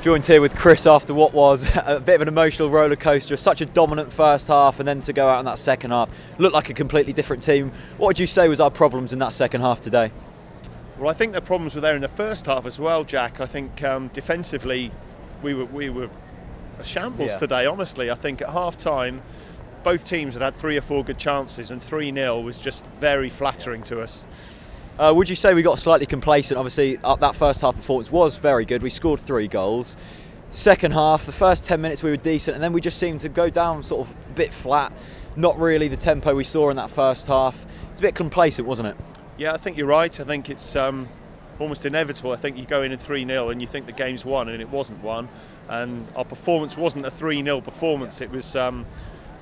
Joined here with Chris after what was a bit of an emotional roller coaster, such a dominant first half and then to go out in that second half. Looked like a completely different team. What would you say was our problems in that second half today? Well, I think the problems were there in the first half as well, Jack. I think defensively we were a shambles today, honestly. I think at half-time both teams had 3 or 4 good chances and 3-0 was just very flattering to us. Would you say we got slightly complacent? Obviously, that first half performance was very good. We scored 3 goals. Second half, the first 10 minutes we were decent, and then we just seemed to go down sort of a bit flat. Not really the tempo we saw in that first half. It's a bit complacent, wasn't it? Yeah, I think you're right. I think it's almost inevitable. I think you go in at 3-0 and you think the game's won, and it wasn't won. And our performance wasn't a 3-0 performance. It was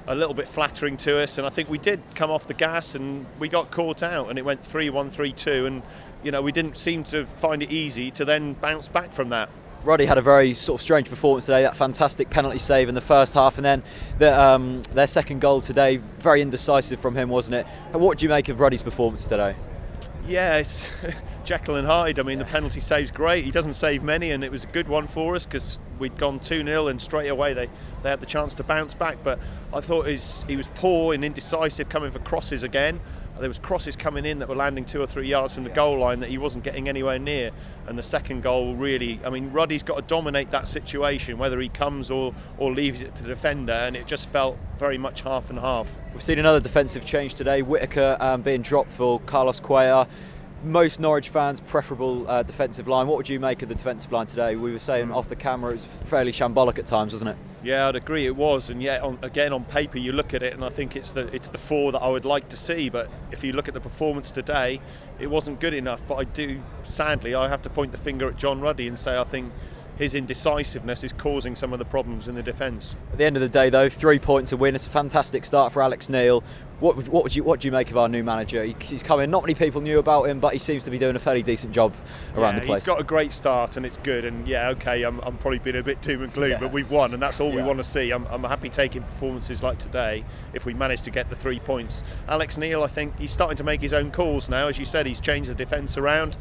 a little bit flattering to us, and I think we did come off the gas and we got caught out, and it went 3-1, 3-2, and you know, we didn't seem to find it easy to then bounce back from that. Roddy had a very sort of strange performance today, that fantastic penalty save in the first half, and then their second goal today, very indecisive from him, wasn't it? And what do you make of Roddy's performance today? Yeah, it's Jekyll and Hyde. I mean, the penalty save's great. He doesn't save many, and it was a good one for us because we'd gone 2-0 and straight away they had the chance to bounce back. But I thought he was poor and indecisive coming for crosses again. There was crosses coming in that were landing 2 or 3 yards from the goal line that he wasn't getting anywhere near. And the second goal really, I mean, Roddy's got to dominate that situation, whether he comes or leaves it to the defender, and it just felt very much half and half. We've seen another defensive change today, Whittaker being dropped for Carlos Cuellar. Most Norwich fans, preferable defensive line. What would you make of the defensive line today? We were saying off the camera it was fairly shambolic at times, wasn't it? Yeah, I'd agree it was, and yet again on paper you look at it and I think it's the 4 that I would like to see, but if you look at the performance today it wasn't good enough. But sadly I have to point the finger at John Ruddy and say I think his indecisiveness is causing some of the problems in the defence. At the end of the day though, 3 points to win. It's a fantastic start for Alex Neil. What do you make of our new manager? He's come in, not many people knew about him, but he seems to be doing a fairly decent job around the place. He's got a great start and it's good, and yeah, okay, I'm probably being a bit doom and gloom, but we've won and that's all we want to see. I'm happy taking performances like today if we manage to get the 3 points. Alex Neil, I think he's starting to make his own calls now. As you said, he's changed the defence around.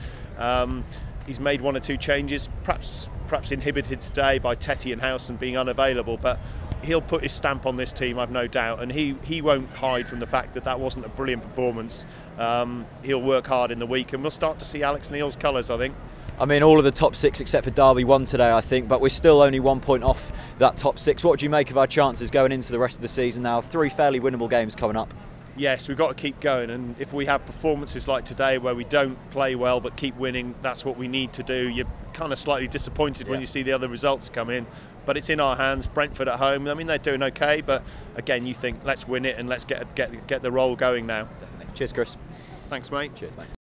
He's made 1 or 2 changes, perhaps inhibited today by Tetty and Howson being unavailable, but he'll put his stamp on this team, I've no doubt, and he won't hide from the fact that wasn't a brilliant performance. He'll work hard in the week and we'll start to see Alex Neil's colours, I think. I mean, all of the top 6 except for Derby won today, I think, but we're still only 1 point off that top 6. What do you make of our chances going into the rest of the season now? 3 fairly winnable games coming up. Yes, we've got to keep going, and if we have performances like today where we don't play well but keep winning, that's what we need to do. You're kind of slightly disappointed when you see the other results come in, but it's in our hands. Brentford at home, I mean, they're doing okay, but again, you think let's win it and let's get the roll going now. Definitely. Cheers, Chris. Thanks, mate. Cheers, mate.